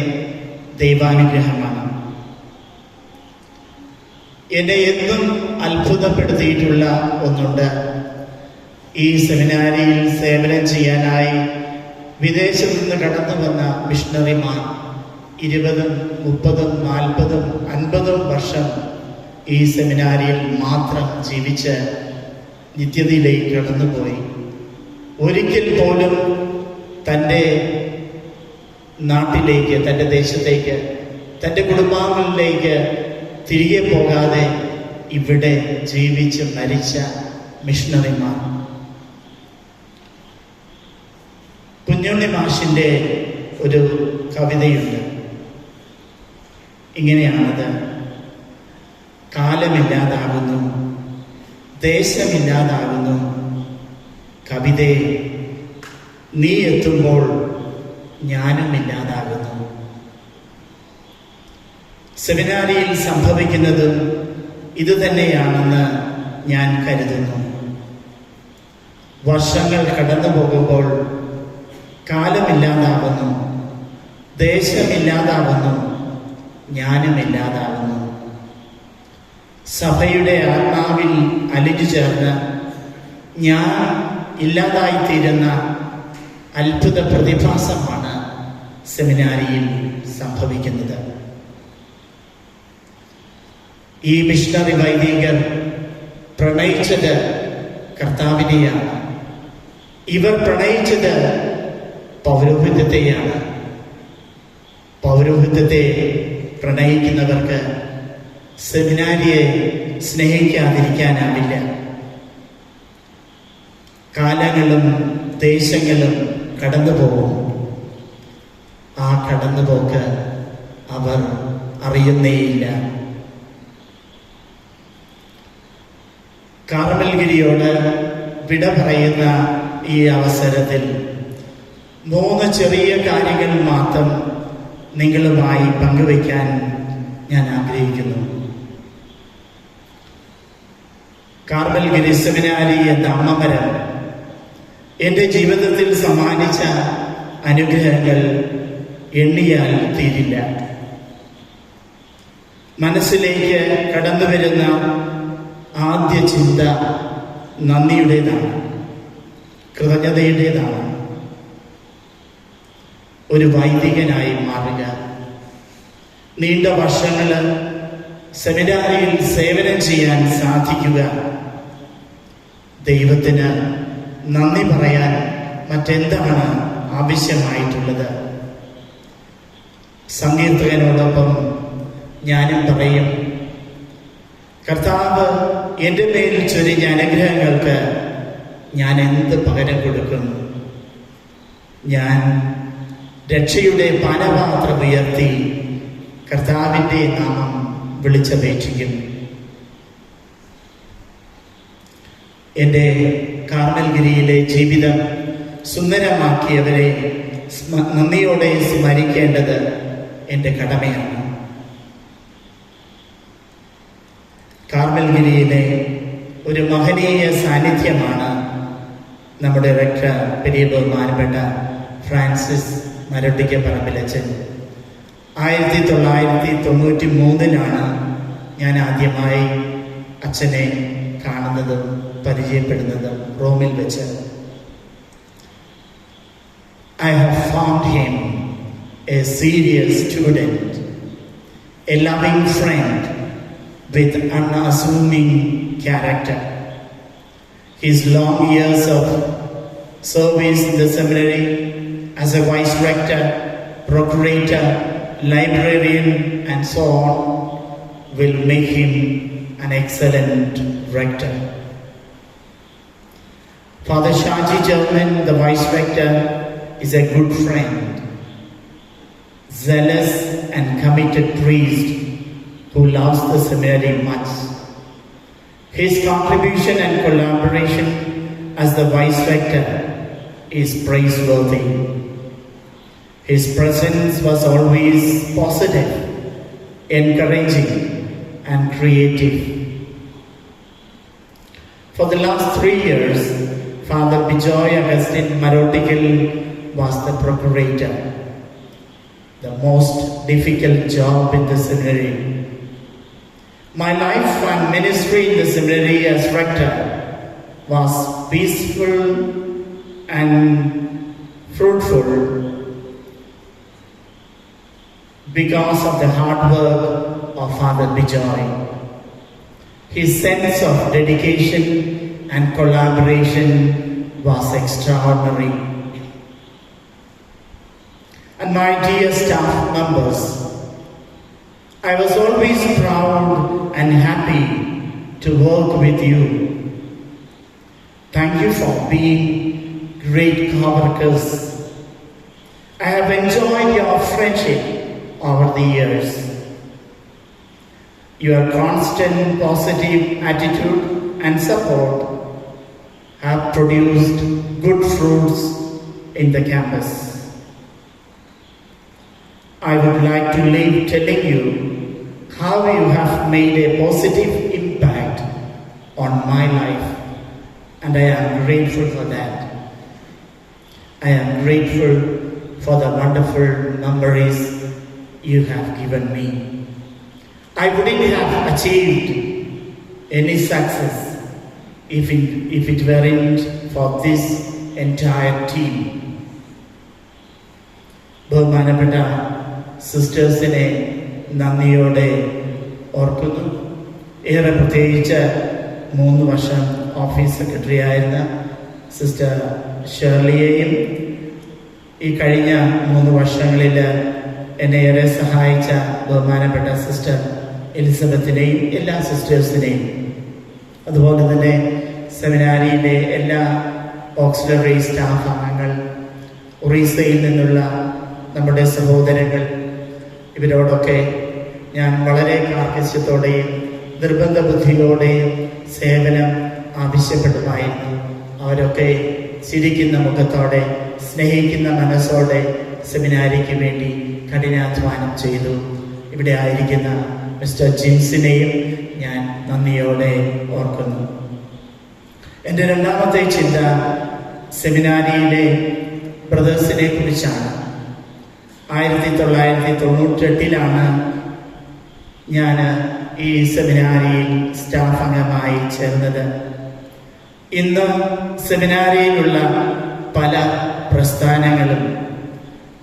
ദൈവാനുഗ്രഹമാണ്. എന്നെ എന്നും അത്ഭുതപ്പെടുത്തിയിട്ടുള്ള ഒന്നുണ്ട്. ഈ സെമിനാരിയിൽ സേവനം ചെയ്യാനായി വിദേശത്തു നിന്ന് കടന്നു വന്ന മിഷണറിമാർ 20, 30, 40, 50 വർഷം ഈ സെമിനാരിയിൽ മാത്രം ജീവിച്ച് നിത്യതയിലേക്ക് കടന്നുപോയി. ഒരിക്കൽ പോലും തൻ്റെ നാട്ടിലേക്ക്, തൻ്റെ ദേശത്തേക്ക്, തൻ്റെ കുടുംബാംഗങ്ങളിലേക്ക് തിരികെ പോകാതെ ഇവിടെ ജീവിച്ച് മരിച്ച മിഷണറിമാർ. കുഞ്ഞുണ്ണി മാഷിൻ്റെ ഒരു കവിതയുണ്ട്, ഇങ്ങനെയാണത്: കാലമില്ലാതാകുന്നു, ദേശമില്ലാതാകുന്നു, കവിതേ നീ എത്തുമ്പോൾ ഞാനും ഇല്ലാതാകുന്നു. സെമിനാരിയിൽ സംഭവിക്കുന്നതും ഇതുതന്നെയാണെന്ന് ഞാൻ കരുതുന്നു. വർഷങ്ങൾ കടന്നു പോകുമ്പോൾ കാലമില്ലാതാവുന്നു, ദേശമില്ലാതാവുന്നു, ജ്ഞാനമില്ലാതാവുന്നു. സഭയുടെ ആത്മാവിൽ അലിഞ്ഞു ചേർന്ന് ഞാൻ ഇല്ലാതായിത്തീരുന്ന അത്ഭുത പ്രതിഭാസമാണ് സെമിനാരിയിൽ സംഭവിക്കുന്നത്. ഈ മിഷണറി വൈദികർ പ്രണയിച്ചത് കർത്താവിനെയാണ്. ഇവർ പ്രണയിച്ചത് പൗരോഹിത്യത്തെയാണ്. പൗരോഹിത്യത്തെ പ്രണയിക്കുന്നവർക്ക് സെമിനാരിയെ സ്നേഹിക്കാതിരിക്കാനാവില്ല. കാലങ്ങളും ദേശങ്ങളും കടന്നു പോകും. ആ കടന്നുപോക്ക് അവർ അറിയുന്നേയില്ല. കാർമൽഗിരിയോട് വിട പറയുന്ന ഈ അവസരത്തിൽ 3 ചെറിയ കാര്യങ്ങൾ മാത്രം നിങ്ങളുമായി പങ്കുവയ്ക്കാൻ ഞാൻ ആഗ്രഹിക്കുന്നു. കാർമൽഗിരി സെമിനാരി എന്ന അമ്മമരം എൻ്റെ ജീവിതത്തിൽ സമ്മാനിച്ച അനുഗ്രഹങ്ങൾ എണ്ണിയാൽ തീരില്ല. മനസ്സിലേക്ക് കടന്നു വരുന്ന ആദ്യ ചിന്ത നന്ദിയുടേതാണ്, കൃതജ്ഞതയുടേതാണ്. ഒരു വൈദികനായി മാറുക, നീണ്ട വർഷങ്ങൾ സെമിനാരിയിൽ സേവനം ചെയ്യാൻ സാധിക്കുക, ദൈവത്തിന് നന്ദി പറയാൻ മറ്റെന്താണ് ആവശ്യമായിട്ടുള്ളത്? സങ്കീർത്തകനോടൊപ്പം ഞാനും പറയും, കർത്താവ് എൻ്റെ മേൽ ചൊരിഞ്ഞ അനുഗ്രഹങ്ങൾക്ക് ഞാൻ എന്ത് പകരം കൊടുക്കും? ഞാൻ രക്ഷയുടെ പാനപാത്രം ഉയർത്തി കർത്താവിൻ്റെ നാമം വിളിച്ചപേക്ഷിക്കും. എൻ്റെ കാർമൽഗിരിയിലെ ജീവിതം സുന്ദരമാക്കിയവരെ നന്ദിയോടെ സ്മരിക്കേണ്ടത് എൻ്റെ കടമയാണ്. കാർമൽഗിരിയിലെ ഒരു മഹനീയ സാന്നിധ്യമാണ് നമ്മുടെ റെക്ടർ പെരിയ ബഹുമാനപ്പെട്ട ഫ്രാൻസിസ് മരട്ടിക്കപ്പറമ്പിലച്ചൻ. 1993 ഞാൻ ആദ്യമായി അച്ഛനെ കാണുന്നതും പരിചയപ്പെടുന്നതും റോമിൽ വെച്ച്. I have found him a serious student, a loving friend with unassuming character. His long years of service in the seminary as a vice rector, procurator, librarian and so on will make him an excellent rector. Father Shaji German, the vice rector, is a good friend, zealous and committed priest who loves the seminary much. His contribution and collaboration as the vice rector is praiseworthy. His presence was always positive, encouraging and creative. For the last 3 years, Father Bijoy Augustine Marotikal was the procurator, the most difficult job in the seminary. My life and ministry in the seminary as rector was peaceful and fruitful because of the hard work of Father Bijoy. His sense of dedication and collaboration was extraordinary. And my dear staff members, I was always proud and happy to work with you. Thank you for being great co-workers. I have enjoyed your friendship over the years. Your constant positive attitude and support have produced good fruits in the campus. I would like to leave telling you how you have made a positive impact on my life, and I am grateful for that. I am grateful for the wonderful memories you have given me. I wouldn't have achieved any success if it weren't for this entire team. ബഹുമാനപ്പെട്ട സിസ്റ്റേഴ്സിനെ നന്ദിയോടെ ഓർക്കുന്നു. ഏറെ പ്രത്യേകിച്ച് 3 വർഷം office secretary ആയിരുന്ന sister ഷേർലിയെയും ഈ കഴിഞ്ഞ 3 വർഷങ്ങളിൽ എന്നെ ഏറെ സഹായിച്ച ബഹുമാനപ്പെട്ട സിസ്റ്റർ എലിസബത്തിനെയും എല്ലാ സിസ്റ്റേഴ്സിനെയും, അതുപോലെ തന്നെ സെമിനാരിയിലെ എല്ലാ ഓക്സിലറി സ്റ്റാഫ് അംഗങ്ങൾ, ഒറീസയിൽ നിന്നുള്ള നമ്മുടെ സഹോദരങ്ങൾ, ഇവരോടൊക്കെ ഞാൻ വളരെ കാർക്കശ്യത്തോടെയും നിർബന്ധ ബുദ്ധിയോടെയും സേവനം ആവശ്യപ്പെടുമായിരുന്നു. അവരൊക്കെ ചിരിക്കുന്ന മുഖത്തോടെ, സ്നേഹിക്കുന്ന മനസ്സോടെ സെമിനാരിക്ക് വേണ്ടി കഠിനാധ്വാനം ചെയ്തു. ഇവിടെ ആയിരിക്കുന്ന മിസ്റ്റർ ജിൻസിനെയും ഞാൻ നന്ദിയോടെ ഓർക്കുന്നു. എൻ്റെ രണ്ടാമത്തെ ചിന്ത സെമിനാരിയിലെ ബ്രദേഴ്സിനെ കുറിച്ചാണ്. 1998 ഞാൻ ഈ സെമിനാരിയിൽ സ്റ്റാഫ് അംഗമായി ചേർന്നത്. ഇന്ന് സെമിനാരിയിലുള്ള പല പ്രസ്ഥാനങ്ങളും,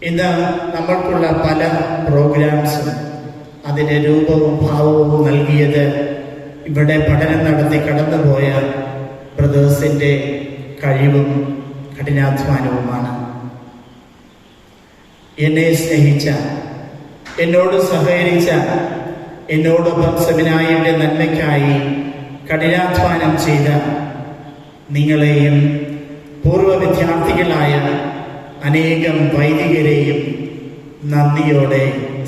ഇന്ന് നമ്മൾക്കുള്ള പല പ്രോഗ്രാംസും അതിൻ്റെ രൂപവും ഭാവവും നൽകിയത് ഇവിടെ പഠനം നടത്തി കടന്നുപോയ ബ്രദേഴ്സിൻ്റെ കഴിവും കഠിനാധ്വാനവുമാണ്. എന്നെ സ്നേഹിച്ച, എന്നോട് സഹകരിച്ച, എന്നോടൊപ്പം സെമിനാരിയുടെ നന്മയ്ക്കായി കഠിനാധ്വാനം ചെയ്ത നിങ്ങളെയും പൂർവ്വ വിദ്യാർത്ഥികളായ അനേകം വൈദികരെയും നന്ദിയോടെ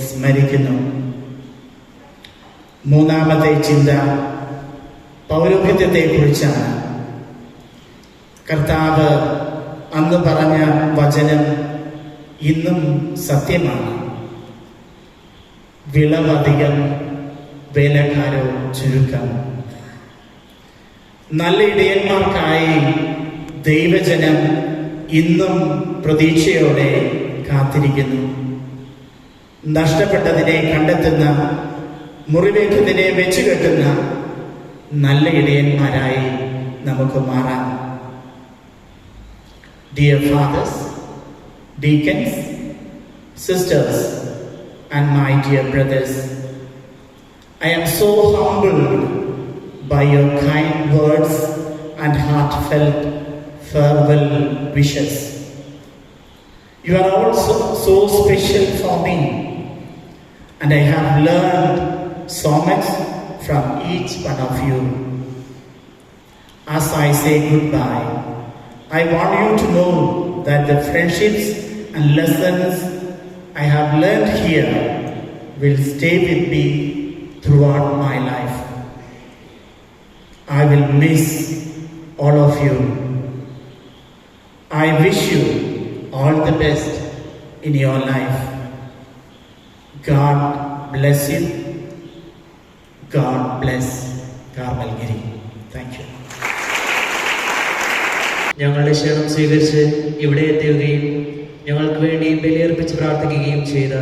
സ്മരിക്കുന്നു. മൂന്നാമത്തെ ചിന്ത പൗരോഹിത്യത്തെക്കുറിച്ചാണ്. കർത്താവ് അന്ന് പറഞ്ഞ വചനം ഇന്നും സത്യമാണ്. വിളവധികം, വേലക്കാരോ ചുരുക്കം. നല്ല ഇടയന്മാർക്കായി ദൈവജനം ഇന്നും പ്രതീക്ഷയോടെ കാത്തിരിക്കുന്നു. നഷ്ടപ്പെട്ടതിനെ കണ്ടെത്തുന്ന, മുറിവേറ്റതിനെ വെച്ചുകെട്ടുന്ന നല്ല ഇടയന്മാരായി നമുക്ക് മാറാം. Dear fathers, deacons, sisters, and my dear brothers, I am so humbled by your kind words and heartfelt farewell wishes. You are also so special for me, and I have learned so much from each one of you. As I say goodbye, I want you to know that the friendships and lessons I have learned here will stay with me throughout my life. I will miss all of you. I wish you all the best in your life. God bless you. God bless Carmelgiri. Thank you. ഞങ്ങളുടെ ക്ഷണം സ്വീകരിച്ച് ഇവിടെ എത്തുകയും ഞങ്ങൾക്ക് വേണ്ടി ബലിയർപ്പിച്ച് പ്രാർത്ഥിക്കുകയും ചെയ്ത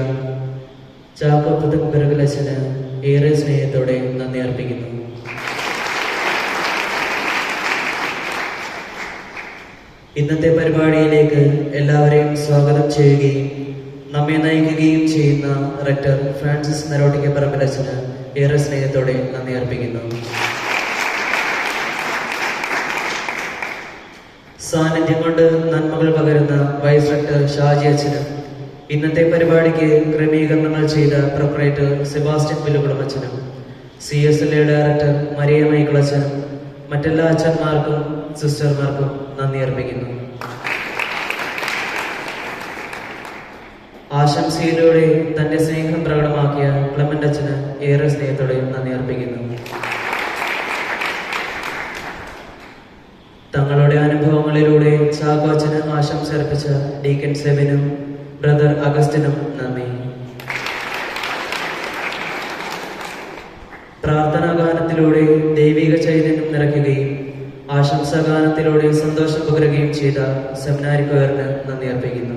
ചാക്കോ പുതുപ്പുരകലച്ചന് ഏറെ സ്നേഹത്തോടെ നന്ദി അർപ്പിക്കുന്നു. ഇന്നത്തെ പരിപാടിയിലേക്ക് എല്ലാവരെയും സ്വാഗതം ചെയ്യുകയും നമ്മെ നയിക്കുകയും ചെയ്യുന്ന റെക്ടർ ഫ്രാൻസിസ് നരോട്ടിക്കപ്പറമ്പിലച്ചന് ഏറെ സ്നേഹത്തോടെ നന്ദി അർപ്പിക്കുന്നു. സാന്നിധ്യം കൊണ്ട് നന്മകൾ പകരുന്ന വൈസ് റെക്ടർ ഷാജി അച്ഛനും ഇന്നത്തെ പരിപാടിക്ക് ക്രമീകരണങ്ങൾ ചെയ്ത പ്രൊപ്പറേറ്റർ സെബാസ്റ്റ്യൻ പുല്ലുകുളമച്ചനും CSLA ഡയറക്ടർ മരിയ മൈക്കിളച്ചനും മറ്റെല്ലാ അച്ഛന്മാർക്കും സിസ്റ്റർമാർക്കും നന്ദി അർപ്പിക്കുന്നു. ആശംസയിലൂടെ തന്റെ സ്നേഹം പ്രകടമാക്കിയ ക്ലെമന്റ് അച്ഛന് ഏറെ സ്നേഹത്തോടെ നന്ദി അർപ്പിക്കുന്നു. തങ്ങളുടെ അനുഭവങ്ങളിലൂടെ ചാക്കോ അച്ഛന് ആശംസ അർപ്പിച്ച ഡീക്കൻ സെവിനും ബ്രദർ അഗസ്റ്റിനും നന്ദി. പ്രാർത്ഥനാഗാനത്തിലൂടെ ദൈവിക ചൈതന്യം നിറയ്ക്കുകയും ആശംസാഗാനത്തിലൂടെ സന്തോഷം പകരുകയും ചെയ്ത സെമിനാരി കൊയറിന് നന്ദി അർപ്പിക്കുന്നു.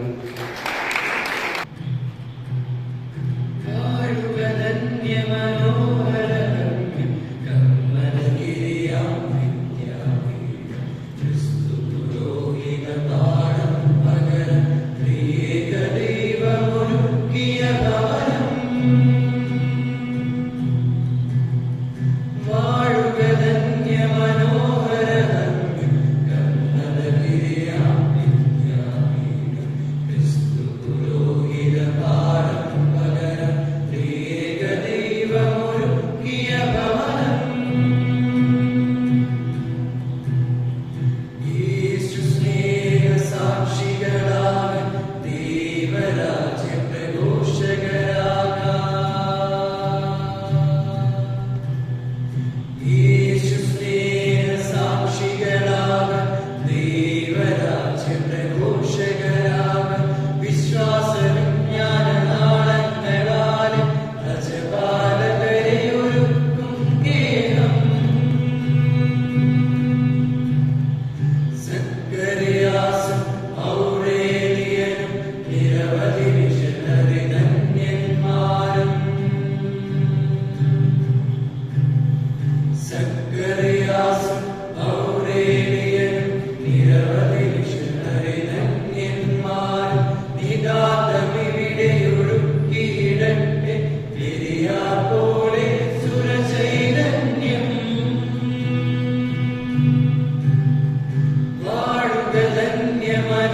ധന്യമായ